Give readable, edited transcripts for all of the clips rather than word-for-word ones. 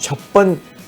56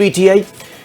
PTI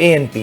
ANP,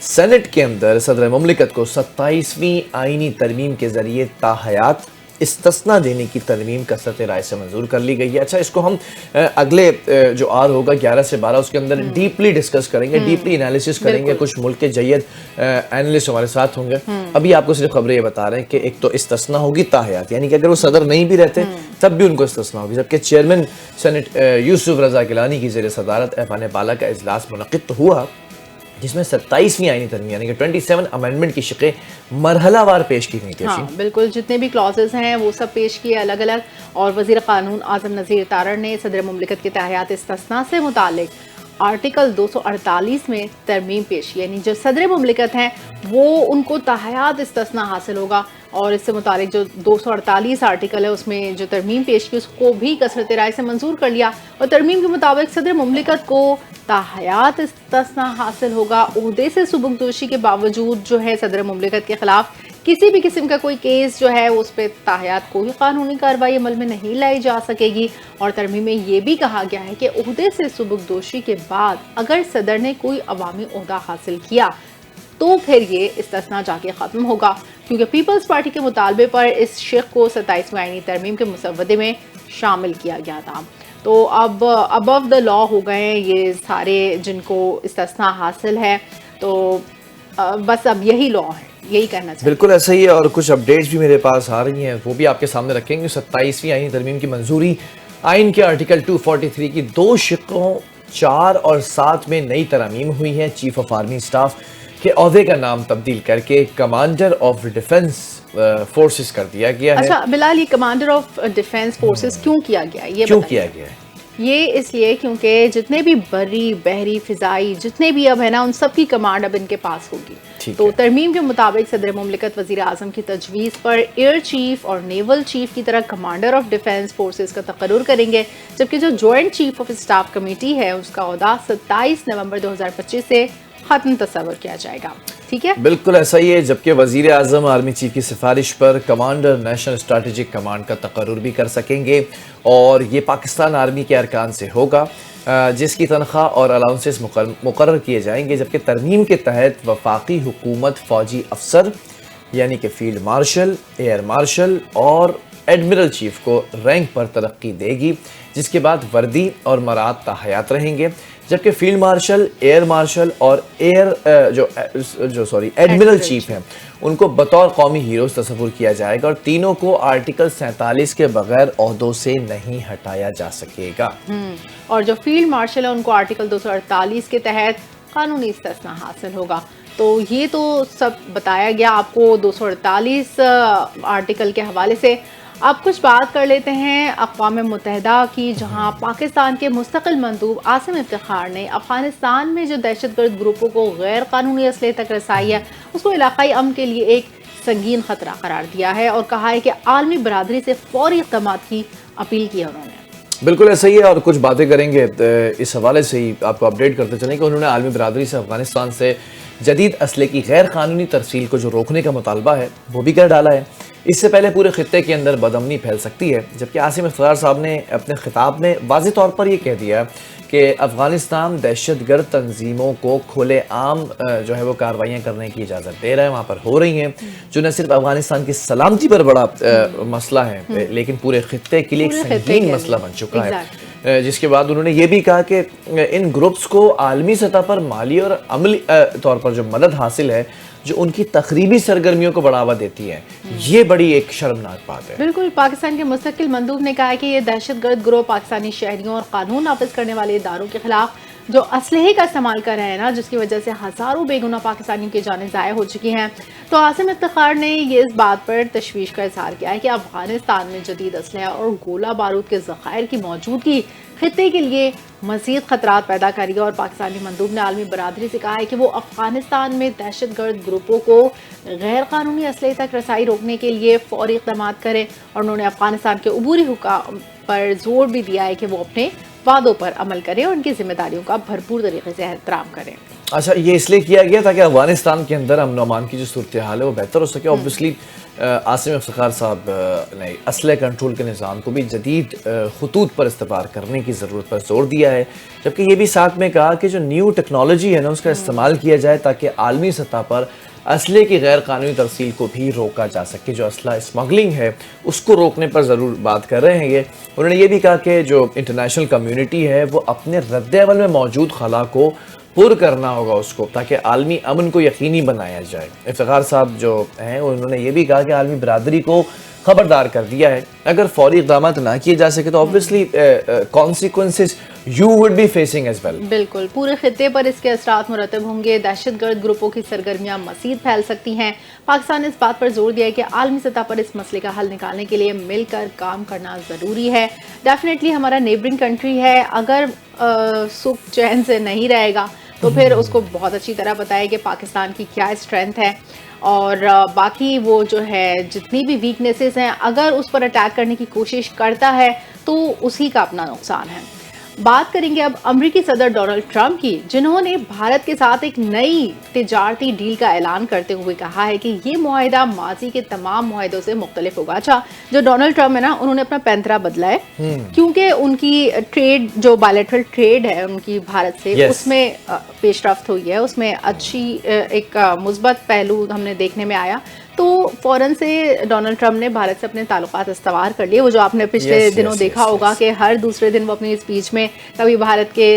Saint کے اندر صدر مملکت کو 27ویں آئینی ترمیم کے ذریعے تاحیات استثناء دینے کی ترمیم کثرت رائے سے منظور کر لی گئی ہے. اچھا، اس کو ہم اگلے جو آر ہوگا 11 سے 12 اس کے اندر ڈیپلی ڈسکس کریں گے، ڈیپلی انالیسس کریں گے. کچھ ملک کے جید اینالسٹ ہمارے ساتھ ہوں گے. ابھی آپ کو صرف خبریں یہ بتا رہے ہیں کہ ایک تو استثناء ہوگی تاحیات، یعنی کہ اگر وہ صدر نہیں بھی رہتے تب بھی ان کو استثناء ہوگی. جبکہ چیئرمین سینٹ یوسف رضا گیلانی کی زیر صدارت ایوان بالا کا اجلاس منعقد ہوا، جس میں 27ویں آئینی ترمیم یعنی کہ 27 امینڈمنٹ کی شقیں مرحلہ وار پیش کی گئی تھی. ہاں بالکل، جتنے بھی کلازز ہیں وہ سب پیش کیے الگ الگ. اور وزیر قانون اعظم نذیر تارڑ نے صدر مملکت کے تاحیات استثناء سے متعلق آرٹیکل 248 میں ترمیم پیش کی، یعنی جو صدر مملکت ہیں وہ ان کو تاحیات استثناء حاصل ہوگا. اور اس سے متعلق جو 248 آرٹیکل ہے اس میں جو ترمیم پیش کی اس کو بھی کثرت رائے سے منظور کر لیا. اور ترمیم کے مطابق صدر مملکت کو تاحیات استثناء حاصل ہوگا. عہدے سے سبکدوشی کے باوجود جو ہے صدر مملکت کے خلاف کسی بھی قسم کا کوئی کیس جو ہے اس پہ تاحیات کوئی قانونی کارروائی عمل میں نہیں لائی جا سکے گی. اور ترمیم میں یہ بھی کہا گیا ہے کہ عہدے سے سبکدوشی کے بعد اگر صدر نے کوئی عوامی عہدہ حاصل کیا تو پھر یہ استثناء جا کے ختم ہوگا، کیونکہ پیپلز پارٹی کے مطالبے پر اس شق کو 27ویں آئینی ترمیم کے مسودے میں شامل کیا گیا تھا. تو اب ابو دا لا ہو گئے ہیں یہ سارے جن کو استثناء حاصل ہے. تو بس اب یہی لا ہے، یہی کہنا چاہیے. بالکل ایسا ہی ہے. اور کچھ اپڈیٹس بھی میرے پاس آ رہی ہیں، وہ بھی آپ کے سامنے رکھیں گے. 27ویں آئینی ترمیم کی منظوری، آئین کے آرٹیکل 243 کی 2 شقوں 4 اور 7 میں نئی ترامیم ہوئی ہیں. چیف آف آرمی اسٹاف کے عہدے کا نام تبدیل کر کے کمانڈر آف ڈیفنس فورسز کر دیا گیا ہے. اچھا بلال، یہ کمانڈر آف ڈیفنس فورسز کیوں کیا گیا ہے؟ کیوں کیا گیا ہے؟ یہ اس لیے کیونکہ جتنے بھی بری، بحری، فضائی جتنے بھی اب ہے نا ان سب کی کمانڈ اب ان کے پاس ہوگی. تو ترمیم کے مطابق صدر مملکت وزیر اعظم کی تجویز پر ایئر چیف اور نیول چیف کی طرح کمانڈر آف ڈیفنس فورسز کا تقرر کریں گے، جبکہ جو joint chief of staff committee ہے اس کا عہدہ 27 نومبر 2025 سے ختم تصور کیا جائے گا. ٹھیک ہے، بالکل ایسا ہی ہے. جبکہ وزیر اعظم آرمی چیف کی سفارش پر کمانڈر نیشنل اسٹریٹجک کمانڈ کا تقرر بھی کر سکیں گے، اور یہ پاکستان آرمی کے ارکان سے ہوگا جس کی تنخواہ اور الاؤنسز مقرر کیے جائیں گے. جبکہ ترمیم کے تحت وفاقی حکومت فوجی افسر یعنی کہ فیلڈ مارشل، ایئر مارشل اور ایڈمرل چیف کو رینک پر ترقی دے گی، جس کے بعد وردی اور مراعات تاحیات رہیں گے. جبکہ فیلڈ مارشل، ایئر مارشل اور ایڈمرل چیف ہیں ان کو بطور قومی ہیروز تصور کیا جائے گا، اور تینوں کو آرٹیکل 47 کے بغیر عہدوں سے نہیں ہٹایا جا سکے گا. اور جو فیلڈ مارشل ہے ان کو آرٹیکل 248 کے تحت قانونی استثناء حاصل ہوگا. تو یہ تو سب بتایا گیا آپ کو 248 آرٹیکل کے حوالے سے. اب کچھ بات کر لیتے ہیں اقوام متحدہ کی، جہاں پاکستان کے مستقل مندوب عاصم افتخار نے افغانستان میں جو دہشت گرد گروپوں کو غیر قانونی اسلحے تک رسائی ہے اس کو علاقائی امن کے لیے ایک سنگین خطرہ قرار دیا ہے، اور کہا ہے کہ عالمی برادری سے فوری اقدامات کی اپیل کی ہے انہوں نے. بالکل ایسا ہی ہے. اور کچھ باتیں کریں گے اس حوالے سے ہی آپ کو اپڈیٹ کرتے چلیں کہ انہوں نے عالمی برادری سے افغانستان سے جدید اسلحے کی غیر قانونی ترسیل کو جو روکنے کا مطالبہ ہے وہ بھی کر ڈالا ہے. اس سے پہلے پورے خطے کے اندر بدامنی پھیل سکتی ہے. جبکہ عاصم افتخار صاحب نے اپنے خطاب میں واضح طور پر یہ کہہ دیا کہ افغانستان دہشت گرد تنظیموں کو کھلے عام جو ہے وہ کارروائیاں کرنے کی اجازت دے رہا ہے، وہاں پر ہو رہی ہیں، جو نہ صرف افغانستان کی سلامتی پر بڑا مسئلہ ہے لیکن پورے خطے کے لیے ایک سنگین مسئلہ بن چکا ہے. جس کے بعد انہوں نے یہ بھی کہا کہ ان گروپس کو عالمی سطح پر مالی اور عملی طور پر جو مدد حاصل ہے جو ان کی تخریبی سرگرمیوں کو بڑھاوا دیتی ہے، یہ بڑی ایک شرمناک بات ہے. بالکل. پاکستان کے مستقل مندوب نے کہا ہے کہ یہ دہشت گرد گروہ پاکستانی شہریوں اور قانون نافذ کرنے والے اداروں کے خلاف جو اسلحے کا استعمال کر رہے ہیں نا، جس کی وجہ سے ہزاروں بے گناہ پاکستانیوں کی جانیں ضائع ہو چکی ہیں. تو عاصم افتخار نے یہ اس بات پر تشویش کا اظہار کیا ہے کہ افغانستان میں جدید اسلحہ اور گولہ بارود کے ذخائر کی موجودگی خطے کے لیے مزید خطرات پیدا کرے گا. اور پاکستانی مندوب نے عالمی برادری سے کہا ہے کہ وہ افغانستان میں دہشت گرد گروپوں کو غیر قانونی اسلحے تک رسائی روکنے کے لیے فوری اقدامات کریں. اور انہوں نے افغانستان کے عبوری حکام پر زور بھی دیا ہے کہ وہ اپنے وعدوں پر عمل کریں اور ان کی ذمہ داریوں کا بھرپور طریقے سے احترام کریں. اچھا یہ اس لیے کیا گیا تاکہ افغانستان کے اندر امن و امان کی جو صورتحال ہے وہ بہتر ہو سکے. اوبویسلی عاصم افتخار صاحب نے اسلحہ کنٹرول کے نظام کو بھی جدید خطوط پر استوار کرنے کی ضرورت پر زور دیا ہے, جبکہ یہ بھی ساتھ میں کہا کہ جو نیو ٹیکنالوجی ہے نا اس کا استعمال کیا جائے تاکہ عالمی سطح پر اسلحے کی غیر قانونی ترسیل کو بھی روکا جا سکے. جو اسلحہ اسمگلنگ ہے اس کو روکنے پر ضرور بات کر رہے ہیں یہ. انہوں نے یہ بھی کہا کہ جو انٹرنیشنل کمیونٹی ہے وہ اپنے رد عمل میں موجود خلا کو پر کرنا ہوگا اس کو, تاکہ عالمی امن کو یقینی بنایا جائے. افتخار صاحب جو ہیں انہوں نے یہ بھی کہا کہ عالمی برادری کو خبردار کر دیا ہے اگر فوری اقدامات نہ کیے جا سکے تو obviously consequences you would be facing as well. بالکل, پورے خطے پر اس کے اثرات مرتب ہوں گے. دہشت گرد گروپوں کی سرگرمیاں مزید پھیل سکتی ہیں. پاکستان نے اس بات پر زور دیا ہے کہ عالمی سطح پر اس مسئلے کا حل نکالنے کے لیے مل کر کام کرنا ضروری ہے. ڈیفینیٹلی ہمارا نیبرنگ کنٹری ہے, اگر سکھ چین سے نہیں رہے گا تو پھر اس کو بہت اچھی طرح پتہ ہے کہ پاکستان کی کیا اسٹرینتھ ہے, اور باقی وہ جو ہے جتنی بھی ویکنیسز ہیں اگر اس پر اٹیک کرنے کی کوشش کرتا ہے تو اسی کا اپنا نقصان ہے. بات کریں گے اب امریکی صدر ڈونلڈ ٹرمپ کی, جنہوں نے بھارت کے ساتھ ایک نئی تجارتی ڈیل کا اعلان کرتے ہوئے کہا ہے کہ یہ معاہدہ ماضی کے تمام معاہدوں سے مختلف ہوگا. اچھا, جو ڈونلڈ ٹرمپ ہے نا انہوں نے اپنا پینترا بدلا ہے کیونکہ ان کی ٹریڈ جو بائلیٹرل ٹریڈ ہے ان کی بھارت سے اس میں پیش رفت ہوئی ہے, اس میں اچھی ایک مثبت پہلو ہم نے دیکھنے میں آیا. تو فوراً سے ڈونلڈ ٹرمپ نے بھارت سے اپنے تعلقات استوار کر لیے. وہ جو آپ نے پچھلے دنوں دیکھا ہوگا کہ ہر دوسرے دن وہ اپنی اسپیچ میں کبھی بھارت کے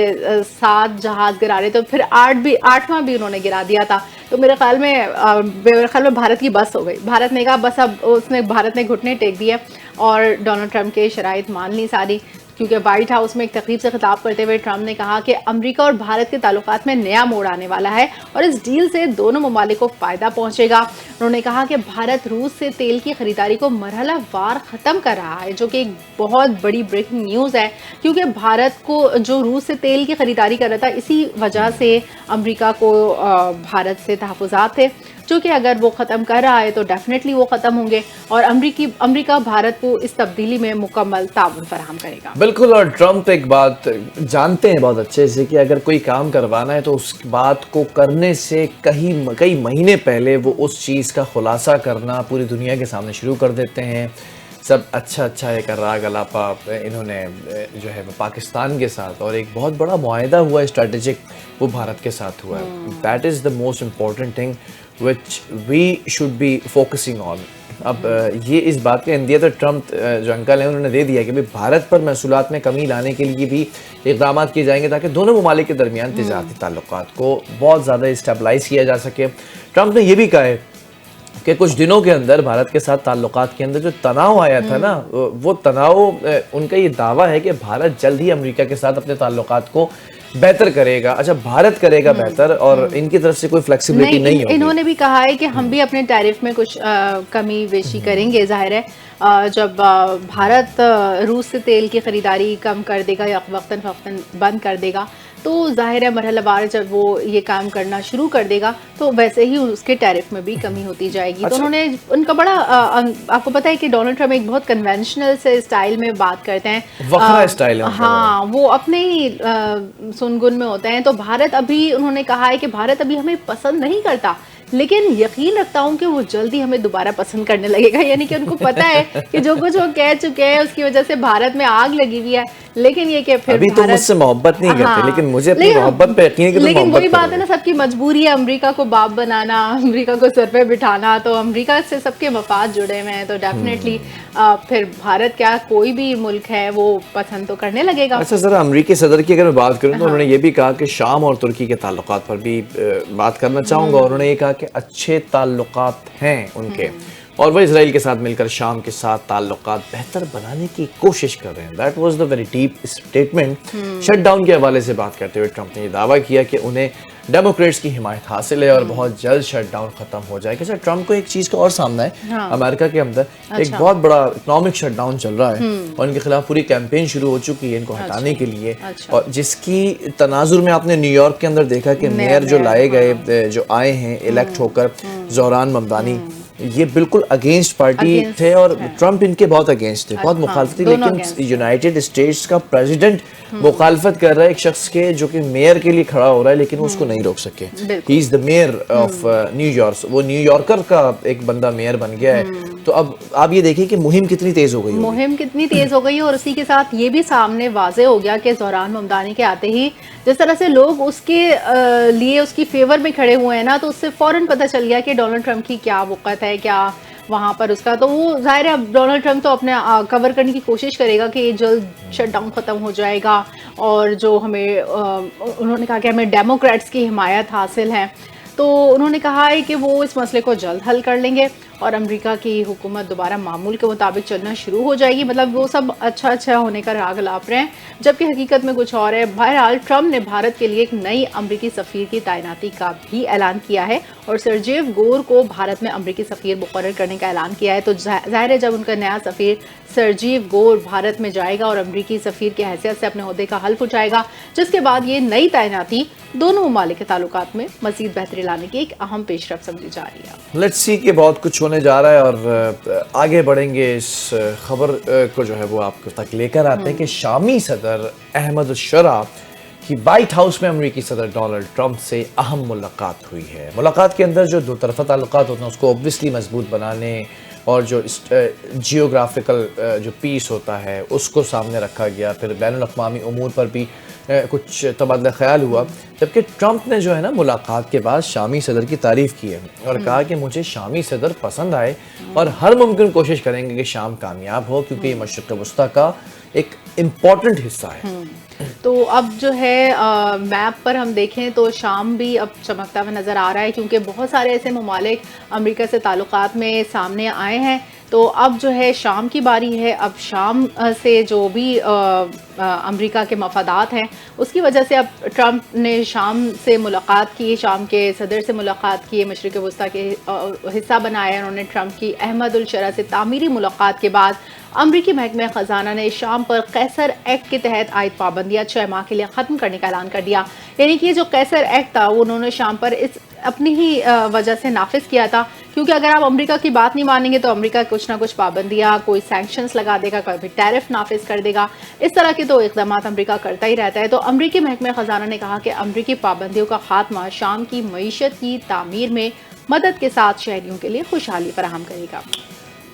7 جہاز گرا رہے تو پھر 8واں بھی انہوں نے گرا دیا تھا. تو میرے خیال میں بھارت کی بس ہو گئی. بھارت نے کہا بس, اب بھارت نے گھٹنے ٹیک دیے اور ڈونلڈ ٹرمپ کے شرائط مان لی ساری, کیونکہ وائٹ ہاؤس میں ایک تقریب سے خطاب کرتے ہوئے ٹرمپ نے کہا کہ امریکہ اور بھارت کے تعلقات میں نیا موڑ آنے والا ہے اور اس ڈیل سے دونوں ممالک کو فائدہ پہنچے گا. انہوں نے کہا کہ بھارت روس سے تیل کی خریداری کو مرحلہ وار ختم کر رہا ہے, جو کہ ایک بہت بڑی بریکنگ نیوز ہے, کیونکہ بھارت کو جو روس سے تیل کی خریداری کر رہا تھا اسی وجہ سے امریکہ کو بھارت سے تحفظات تھے, جو کہ اگر وہ ختم کر رہا ہے تو ڈیفینیٹلی وہ ختم ہوں گے اور امریکہ بھارت کو اس تبدیلی میں مکمل تعاون فراہم کرے گا. بالکل, اور ٹرمپ ایک بات جانتے ہیں بہت اچھے سے کہ اگر کوئی کام کروانا ہے تو اس بات کو کرنے سے کئی مہینے پہلے وہ اس چیز کا خلاصہ کرنا پوری دنیا کے سامنے شروع کر دیتے ہیں. سب اچھا ایک راگ الاپا انہوں نے جو ہے پاکستان کے ساتھ, اور ایک بہت بڑا معاہدہ ہوا ہے اسٹریٹجک وہ بھارت کے ساتھ ہوا ہے. That is the most important thing which we should be focusing on. اب یہ اس بات کا اندیا تو ٹرمپ جو انکل ہیں انہوں نے دے دیا کہ بھارت پر محصولات میں کمی لانے کے لیے بھی اقدامات کیے جائیں گے تاکہ دونوں ممالک کے درمیان تجارتی تعلقات کو بہت زیادہ اسٹیبلائز کیا جا سکے. ٹرمپ نے یہ بھی کہا ہے کہ کچھ دنوں کے اندر بھارت کے ساتھ تعلقات کے اندر جو تناؤ آیا تھا نا, وہ تناؤ ان کا یہ دعویٰ ہے کہ بھارت جلد ہی امریکہ کے ساتھ اپنے تعلقات کو بہتر کرے گا. اچھا, بھارت کرے گا بہتر اور ان کی طرف سے کوئی فلیکسیبلٹی نہیں ہوگی. انہوں نے بھی کہا ہے کہ ہم بھی اپنے ٹیرف میں کچھ کمی بیشی کریں گے. ظاہر ہے جب بھارت روس سے تیل کی خریداری کم کر دے گا یا وقتاً فوقتاً بند کر دے گا تو ظاہر ہے مرحلہ وار جب وہ یہ کام کرنا شروع کر دے گا تو ویسے ہی اس کے ٹیرف میں بھی کمی ہوتی جائے گی. تو انہوں نے ان کا بڑا, آپ کو پتہ ہے کہ ڈونلڈ ٹرمپ ایک بہت کنونشنل سے اسٹائل میں بات کرتے ہیں, وقرا اسٹائل ہے. ہاں, وہ اپنے ہی سنگن میں ہوتے ہیں. تو بھارت ابھی انہوں نے کہا ہے کہ بھارت ابھی ہمیں پسند نہیں کرتا, لیکن یقین رکھتا ہوں کہ وہ جلدی ہمیں دوبارہ پسند کرنے لگے گا. یعنی کہ ان کو پتا ہے کہ جو کچھ وہ کہہ چکے ہیں اس کی وجہ سے بھارت میں آگ لگی ہوئی ہے, لیکن یہ کہ پھر ابھی تو مجھ سے محبت نہیں کرتے, لیکن مجھے اپنی محبت پہ یقین ہے کہ لیکن وہی بات ہے نا, سب کی مجبوری ہے امریکہ کو باپ بنانا, امریکہ کو سر پہ بٹھانا. تو امریکہ سے سب کے مفاد جڑے ہوئے ہیں, تو ڈیفینیٹلی پھر بھارت کیا کوئی بھی ملک ہے وہ پسند تو کرنے لگے گا. اچھا, ذرا امریکی صدر کی اگر میں بات کروں تو انہوں نے یہ بھی کہا کہ شام اور ترکی کے تعلقات پر بھی بات کرنا چاہوں گا. انہوں نے یہ کہا کہ اچھے تعلقات ہیں ان کے, اور وہ اسرائیل کے ساتھ مل کر شام کے ساتھ تعلقات بہتر بنانے کی کوشش کر رہے ہیں. That was the very deep statement. Shut down کے حوالے سے بات کرتے ہوئے ٹرمپ نے یہ دعویٰ کیا کہ انہیں ڈیموکریٹس کی حمایت حاصل ہے اور بہت جلد شٹ ڈاؤن ختم ہو جائے گا. ٹرمپ کو ایک چیز کا اور سامنا ہے, امریکہ کے اندر ایک بہت بڑا اکنامک شٹ ڈاؤن چل رہا ہے اور ان کے خلاف پوری کیمپین شروع ہو چکی ہے ان کو ہٹانے کے لیے, اور جس کی تناظر میں آپ نے نیو یارک کے اندر دیکھا کہ میئر جو لائے گئے جو آئے ہیں الیکٹ ہو کر, زہران ممدانی, یہ بالکل اگینسٹ پارٹی تھے اور ٹرمپ ان کے بہت اگینسٹ تھے, بہت مخالفت تھی, لیکن یونائٹڈ اسٹیٹس کا پریزیڈنٹ مخالفت کر رہا ہے ایک شخص کے جو کہ میئر کے لیے کھڑا ہو رہا ہے, لیکن وہ اس کو نہیں روک سکے. ہی از دا میئر آف نیو یارک, وہ نیو یارکر کا ایک بندہ میئر بن گیا ہے. تو اب آپ یہ دیکھیں کہ مہم کتنی تیز ہو گئی, مہم کتنی تیز ہو گئی ہے, اور اسی کے ساتھ یہ بھی سامنے واضح ہو گیا کہ زہران ممدانی کے آتے ہی جس طرح سے لوگ اس کے لیے اس کی فیور میں کھڑے ہوئے ہیں نا, تو اس سے فوراً پتہ چل گیا کہ ڈونلڈ ٹرمپ کی کیا وقت ہے, کیا وہاں پر اس کا. تو وہ ظاہر ہے اب ڈونلڈ ٹرمپ تو اپنے کور کرنے کی کوشش کرے گا کہ یہ جلد شٹ ڈاؤن ختم ہو جائے گا, اور جو ہمیں انہوں نے کہا کہ ہمیں ڈیموکریٹس کی حمایت حاصل ہے, تو انہوں نے کہا ہے کہ وہ اس مسئلے کو جلد حل کر لیں گے اور امریکہ کی حکومت دوبارہ معمول کے مطابق چلنا شروع ہو جائے گی. مطلب وہ سب اچھا ہونے کا راگ الاپ رہے ہیں, جبکہ حقیقت میں کچھ اور ہے. بہرحال ٹرمپ نے بھارت کے لیے ایک نئی امریکی سفیر کی تعیناتی کا بھی اعلان کیا ہے, اور سرجیو گور کو بھارت میں امریکی سفیر مقرر کرنے کا اعلان کیا ہے. تو ظاہر ہے جب ان کا نیا سفیر سرجیو گور بھارت میں جائے گا اور امریکی سفیر کی حیثیت سے اپنے عہدے کا حلف اٹھائے گا, جس کے بعد یہ نئی تعیناتی دونوں ممالک کے تعلقات میں مزید بہتری لانے کی ایک اہم پیش رفت سمجھی جا رہی ہے. لیٹس سی کہ بہت کچھ ہونے جا رہا ہے, اور آگے بڑھیں گے. اس خبر کو جو ہے وہ آپ تک لے کر آتے ہیں کہ شامی صدر احمد الشرع کی وائٹ ہاؤس میں امریکی صدر ڈونلڈ ٹرمپ سے اہم ملاقات ہوئی ہے. ملاقات کے اندر جو دو طرفہ تعلقات ہوتے ہیں اس کو اوبویسلی مضبوط بنانے اور جو جیوگرافیکل جو پیس ہوتا ہے اس کو سامنے رکھا گیا. پھر بین الاقوامی امور پر بھی کچھ تبادلہ خیال ہوا, جبکہ ٹرمپ نے جو ہے نا ملاقات کے بعد شامی صدر کی تعریف کی ہے اور کہا کہ مجھے شامی صدر پسند آئے اور ہر ممکن کوشش کریں گے کہ شام کامیاب ہو, کیونکہ یہ مشرق وسطیٰ کا ایک امپورٹنٹ حصہ ہے. تو اب جو ہے میپ پر ہم دیکھیں تو شام بھی اب چمکتا ہوا نظر آ رہا ہے, کیونکہ بہت سارے ایسے ممالک امریکہ سے تعلقات میں سامنے آئے ہیں. تو اب جو ہے شام کی باری ہے. اب شام سے جو بھی امریکہ کے مفادات ہیں اس کی وجہ سے اب ٹرمپ نے شام سے ملاقات کی, شام کے صدر سے ملاقات کی, مشرق وسطیٰ کے حصہ بنایا. انہوں نے ٹرمپ کی احمد الشرع سے تعمیری ملاقات کے بعد امریکی محکمہ خزانہ نے شام پر قیصر ایکٹ کے تحت عائد پابندیاں 6 ماہ کے لیے ختم کرنے کا اعلان کر دیا. یعنی کہ یہ جو قیصر ایکٹ تھا وہ انہوں نے شام پر اس اپنی ہی وجہ سے نافذ کیا تھا, کیونکہ اگر آپ امریکہ کی بات نہیں مانیں گے تو امریکہ کچھ نہ کچھ پابندیاں, کوئی سینکشنز لگا دے گا, کبھی ٹیرف نافذ کر دے گا. اس طرح کے تو اقدامات امریکہ کرتا ہی رہتا ہے. تو امریکی محکمہ خزانہ نے کہا کہ امریکی پابندیوں کا خاتمہ شام کی معیشت کی تعمیر میں مدد کے ساتھ شہریوں کے لیے خوشحالی فراہم کرے گا.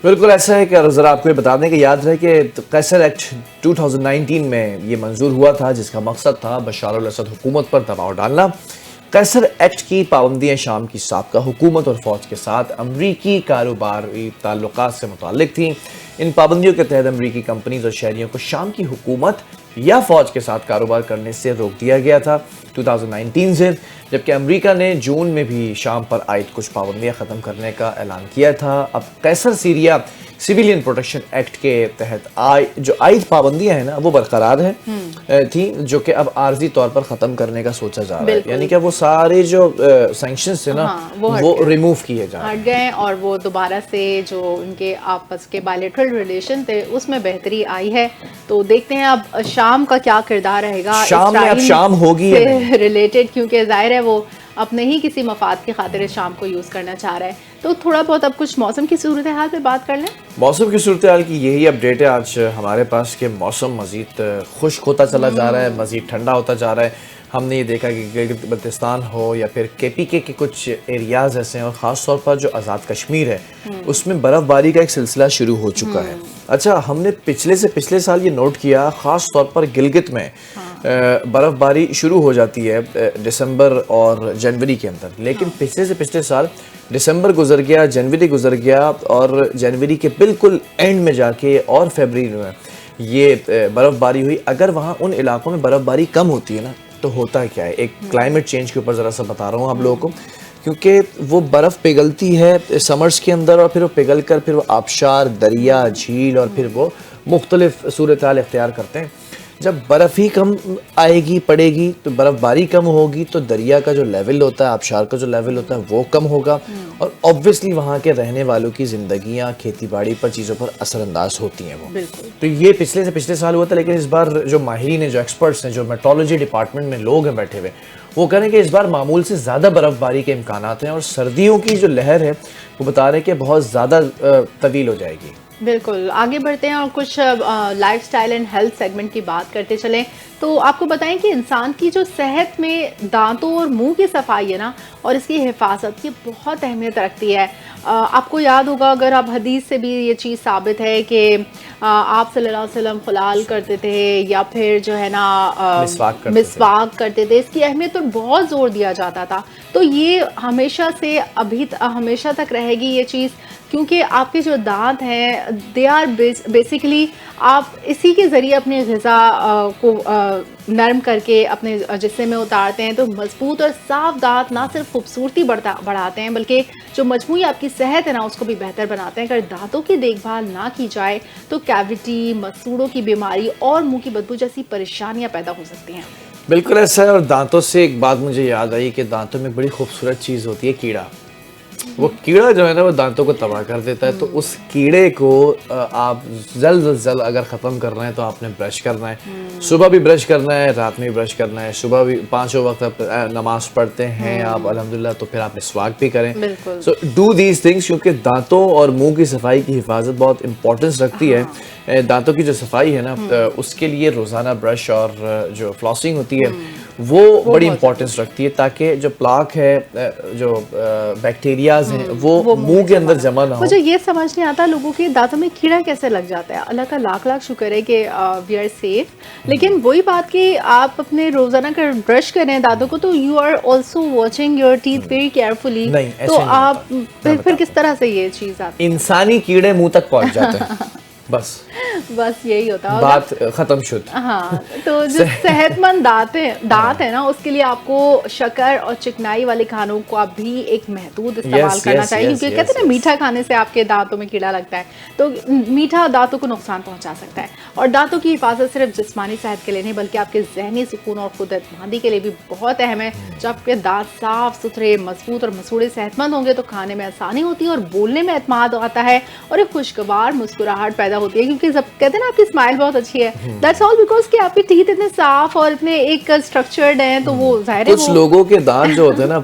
بالکل ایسا ہے کہ ذرا آپ کو یہ بتا دیں کہ یاد رہے کہ قیصر ایکٹ 2019 میں یہ منظور ہوا تھا, جس کا مقصد تھا بشار الاسد حکومت پر دباؤ ڈالنا. قیصر ایکٹ کی پابندیاں شام کی سابقہ حکومت اور فوج کے ساتھ امریکی کاروباری تعلقات سے متعلق تھیں. ان پابندیوں کے تحت امریکی کمپنیز اور شہریوں کو شام کی حکومت یا فوج کے ساتھ کاروبار کرنے سے روک دیا گیا تھا 2019 سے, جبکہ امریکہ نے جون میں بھی شام پر عائد کچھ پابندیاں ختم کرنے کا اعلان کیا تھا. اب قیصر سیریا سویلین پروٹیکشن ایکٹ کے تحت جو عائد پابندیاں ہیں نا وہ برقرار ہیں تھیں, جو کہ اب عارضی طور پر ختم کرنے کا سوچا جا رہا ہے. یعنی کہ وہ سارے جو سینکشنز تھے نا وہ ریموو کیے ہٹ گئے, اور وہ دوبارہ سے جو ان کے آپس کے بائلیٹرل ریلیشن تھے اس میں بہتری آئی ہے. تو دیکھتے ہیں اب شام کا کیا کردار رہے گا شام ہوگی ریلیٹڈ, کیونکہ ظاہر ہے وہ اپنے ہی کسی مفاد کی خاطر شام کو یوز کرنا چاہ رہا ہے. تو تھوڑا بہت اب کچھ موسم کی صورتحال پہ بات کر لیں. موسم کی صورتحال کی یہی اپڈیٹ ہے آج ہمارے پاس کہ موسم مزید خشک ہوتا چلا جا رہا ہے, مزید ٹھنڈا ہوتا جا رہا ہے. ہم نے یہ دیکھا کہ گلگت بلتستان ہو یا پھر KPK کے کچھ ایریاز ایسے ہیں, اور خاص طور پر جو آزاد کشمیر ہے اس میں برف باری کا ایک سلسلہ شروع ہو چکا ہے. اچھا, ہم نے پچھلے سال یہ نوٹ کیا, خاص طور پر گلگت میں برف باری شروع ہو جاتی ہے دسمبر اور جنوری کے اندر, لیکن پچھلے سال دسمبر گزر گیا, جنوری گزر گیا, اور جنوری کے بالکل اینڈ میں جا کے اور فیبرری میں یہ برف باری ہوئی. اگر وہاں ان علاقوں میں برف باری کم ہوتی ہے نا تو ہوتا ہے کیا ہے, ایک کلائمیٹ چینج کے اوپر ذرا سا بتا رہا ہوں آپ لوگوں کو, کیونکہ وہ برف پگھلتی ہے سمرز کے اندر, اور پھر وہ پگھل کر پھر وہ آبشار, دریا, جھیل, اور پھر وہ مختلف صورتحال اختیار کرتے ہیں. جب برف ہی کم آئے گی پڑے گی تو برف باری کم ہوگی, تو دریا کا جو لیول ہوتا ہے, آبشار کا جو لیول ہوتا ہے وہ کم ہوگا, اور obviously وہاں کے رہنے والوں کی زندگیاں, کھیتی باڑی پر, چیزوں پر اثر انداز ہوتی ہیں وہ. تو یہ پچھلے سال ہوا تھا, لیکن اس بار جو ماہرین ہیں, جو ایکسپرٹس ہیں, جو میٹرولوجی ڈپارٹمنٹ میں لوگ ہیں بیٹھے ہوئے, وہ کہہ رہے ہیں کہ اس بار معمول سے زیادہ برف باری کے امکانات ہیں اور سردیوں کی جو لہر ہے وہ بتا رہے ہیں کہ بہت زیادہ طویل ہو جائے گی. بالکل آگے بڑھتے ہیں اور کچھ life style and health segment کی بات کرتے چلیں. تو آپ کو بتائیں کہ انسان کی جو صحت میں دانتوں اور منہ کی صفائی ہے نا اور اس کی حفاظت یہ بہت اہمیت رکھتی ہے. آپ کو یاد ہوگا اگر آپ حدیث سے بھی یہ چیز ثابت ہے کہ آپ صلی اللہ علیہ وسلم خلال کرتے تھے یا پھر جو ہے نا مسواک کرتے تھے. اس کی اہمیت پر بہت زور دیا جاتا تھا. تو یہ ہمیشہ سے ہمیشہ تک رہے گی یہ چیز, کیونکہ آپ کے جو دانت ہیں دے آر بیسیکلی آپ اسی کے ذریعے اپنی غذا کو نرم کر کے اپنے جسم میں اتارتے ہیں. تو مضبوط اور صاف دانت نہ صرف خوبصورتی بڑھاتے ہیں بلکہ جو مجموعی آپ کی صحت ہے نا اس کو بھی بہتر بناتے ہیں. اگر دانتوں کی دیکھ بھال نہ کی جائے تو کیویٹی, مسوڑوں کی بیماری اور منہ کی بدبو جیسی پریشانیاں پیدا ہو سکتی ہیں. بالکل ایسا ہے. اور دانتوں سے ایک بات مجھے یاد آئی کہ دانتوں میں بڑی خوبصورت چیز ہوتی ہے کیڑا. وہ کیڑا جو ہے نا وہ دانتوں کو تباہ کر دیتا ہے. تو اس کیڑے کو آپ جلد اگر ختم کرنا ہے تو آپ نے برش کرنا ہے. صبح بھی برش کرنا ہے, رات میں بھی برش کرنا ہے. صبح بھی 5 وقت آپ نماز پڑھتے ہیں آپ الحمدللہ, تو پھر آپ مسواک بھی کریں. سو ڈو دیز تھنگس, کیونکہ دانتوں اور منہ کی صفائی کی حفاظت بہت امپورٹنس رکھتی ہے. دانتوں کی جو صفائی ہے نا اس کے لیے روزانہ برش اور جو فلاسنگ ہوتی ہے وہ بڑی امپورٹنس رکھتی ہے, تاکہ جو پلاک ہے, جو بیکٹیریاز ہیں وہ منہ کے اندر جمع نہ ہو. مجھے یہ سمجھ نہیں آتا لوگوں کے دانتوں میں کیڑا کیسے لگ جاتا ہے. اللہ کا لاکھ شکر ہے کہ وی آر سیف. لیکن وہی بات کہ آپ اپنے روزانہ کا برش کریں دانتوں کو تو you are also watching your teeth very carefully. تو آپ پھر کس طرح سے یہ چیز آتی ہے؟ انسانی کیڑے منہ تک پہنچ جاتے ہیں بس یہی ہوتا ہے, بات ختم شد. ہاں تو جو صحت مند دانت ہے نا اس کے لیے آپ کو شکر اور چکنائی والے کھانوں کو آپ بھی ایک محدود استعمال کرنا چاہیے, کیونکہ کہتے ہیں نا میٹھا کھانے سے آپ کے دانتوں میں کیڑا لگتا ہے. تو میٹھا دانتوں کو نقصان پہنچا سکتا ہے. اور دانتوں کی حفاظت صرف جسمانی صحت کے لیے نہیں بلکہ آپ کے ذہنی سکون اور خود اعتمادی کے لیے بھی بہت اہم ہے. جب آپ کے دانت صاف ستھرے, مضبوط اور مسوڑے صحت مند ہوں گے تو کھانے میں آسانی ہوتی ہے اور بولنے میں اعتماد آتا ہے اور ایک خوشگوار مسکراہٹ پیدا ہوتی ہے. کیونکہ جب کہتے ہیں نا آپ کی اسمائل بہت اچھی ہے, دیٹس آل بیکاز کہ آپ کے ٹیتھ اتنے صاف اور اتنے ایک اسٹرکچرڈ ہیں, تو وہ ظاہر ہے کچھ لوگوں کے دانت جو ہوتے ہیں نا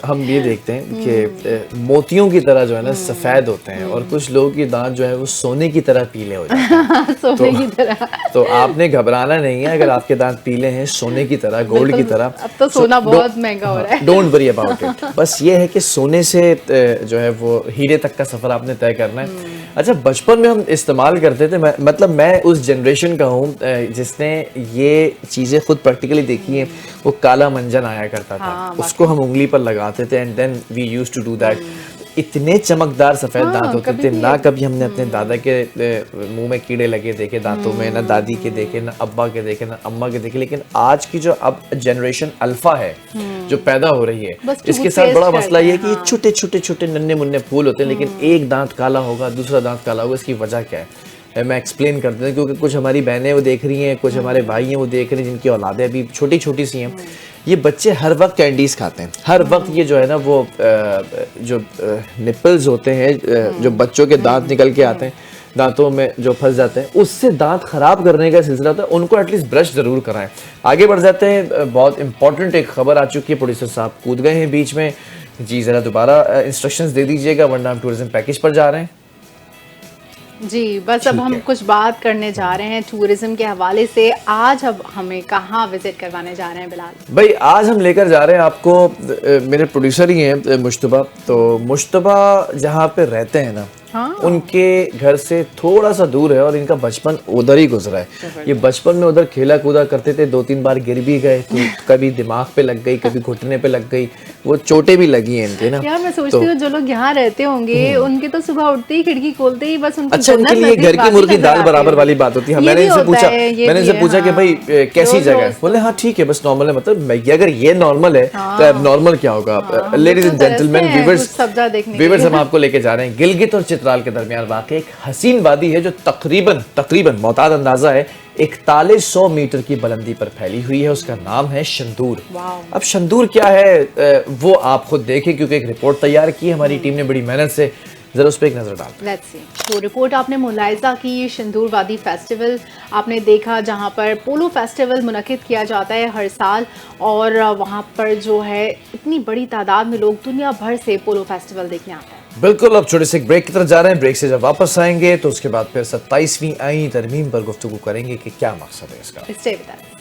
ہم یہ دیکھتے ہیں کہ موتیوں کی طرح جو ہے نا سفید ہوتے ہیں, اور کچھ لوگوں کے دانت جو ہے وہ سونے کی طرح پیلے ہو جاتے ہیں. سونے کی طرح. تو آپ نے گھبرانا نہیں ہے اگر آپ کے دانت پیلے ہیں سونے کی طرح, گولڈ کی طرح. اب تو سونا بہت مہنگا ہو رہا ہے. Don't worry about it. بس یہ ہے کہ سونے سے جو ہے وہ ہیرے تک کا سفر آپ نے طے کرنا ہے. اچھا, بچپن میں ہم استعمال کرتے تھے, مطلب میں اس جنریشن کا ہوں جس نے یہ چیزیں خود پریکٹیکلی دیکھی ہیں. وہ کالا منجن آیا کرتا تھا, اس کو ہم انگلی پر لگاتے تھے and then we use to do that. اتنے چمکدار سفید دانت ہوتے تھے, نہ کبھی ہم نے اپنے دادا کے منہ میں کیڑے لگے دیکھے دانتوں میں, نہ دادی کے دیکھے, نہ ابا کے دیکھے, نہ اماں کے دیکھے. لیکن آج کی جو اب جنریشن الفا ہے جو پیدا ہو رہی ہے, اس کے ساتھ بڑا مسئلہ یہ ہے کہ یہ چھوٹے چھوٹے چھوٹے ننھے منھے پھول ہوتے ہیں, لیکن ایک دانت کالا ہوگا, دوسرا دانت کالا ہوگا. اس کی وجہ کیا ہے میں ایکسپلین کر دیتا ہوں, کیونکہ کچھ ہماری بہنیں وہ دیکھ رہی ہیں, کچھ ہمارے بھائی ہیں وہ دیکھ رہے ہیں جن کی اولادیں ابھی چھوٹی چھوٹی سی ہیں. یہ بچے ہر وقت کینڈیز کھاتے ہیں, ہر وقت یہ جو ہے نا وہ جو نپلز ہوتے ہیں جو بچوں کے دانت نکل کے آتے ہیں دانتوں میں جو پھنس جاتے ہیں, اس سے دانت خراب کرنے کا سلسلہ ہوتا ہے. ان کو ایٹ لیسٹ برش ضرور کرائیں. آگے بڑھ جاتے ہیں, بہت امپورٹنٹ ایک خبر آ چکی ہے, پروڈیوسر صاحب کود گئے ہیں بیچ میں. جی ذرا دوبارہ انسٹرکشنز دے دیجیے گا ورنہ ہم ٹورزم پیکیج پر جا رہے ہیں. جی بس اب ہم کچھ بات کرنے جا رہے ہیں ٹورزم کے حوالے سے. آج اب ہمیں کہاں وزٹ کروانے جا رہے ہیں بلال بھائی؟ آج ہم لے کر جا رہے ہیں آپ کو, میرے پروڈیوسر ہی ہیں مشتبہ. تو مشتبہ جہاں پہ رہتے ہیں نا ان کے گھر سے تھوڑا سا دور ہے اور ان کا بچپن ادھر ہی گزرا ہے. یہ بچپن میں ادھر کھیلا کودا کرتے تھے, 2-3 بار گر بھی گئے, تو کبھی دماغ پہ لگ گئی, کبھی گھٹنے پہ لگ گئی, وہ چوٹیں بھی لگی ہیں ان کے نا. یار میں سوچتی ہوں جو لوگ یہاں رہتے ہوں گے ان کے تو صبح اٹھتے ہی کھڑکی کھولتے ہی بس ان اچھا ان کے لیے گھر کی مرغی دال برابر والی بات ہوتی ہے. میں نے ان سے پوچھا کہ بھائی کیسی جگہ ہے, بولے ہاں ٹھیک ہے بس نارمل ہے. مطلب اگر یہ نارمل ہے تو اب نارمل کیا ہوگا. Ladies and gentlemen viewers, ہم آپ کو لے کے جا رہے ہیں گلگت اور چترال کے درمیان واقع ایک حسین وادی ہے جو تقریباً معتاد اندازہ ہے 4100 میٹر کی بلندی پر پھیلی ہوئی ہے. اس کا نام ہے شندور. اب شندور کیا ہے وہ آپ خود دیکھیں, کیونکہ ایک رپورٹ تیار کی ہماری ٹیم نے بڑی محنت سے. ذرا اس پہ ایک نظر ڈالتے ہیں۔ Let's see. تو رپورٹ آپ نے ملاحظہ کی شندور وادی فیسٹیول آپ نے دیکھا جہاں پر پولو فیسٹیول منعقد کیا جاتا ہے ہر سال، اور وہاں پر جو ہے اتنی بڑی تعداد میں لوگ دنیا بھر سے پولو فیسٹیول دیکھنے آتے ہیں۔ بالکل، اب چھوٹے سے ایک بریک کی طرف جا رہے ہیں، بریک سے جب واپس آئیں گے تو اس کے بعد پھر 27ویں آئین ترمیم پر گفتگو کریں گے کہ کیا مقصد ہے اس کا۔ Stay with us.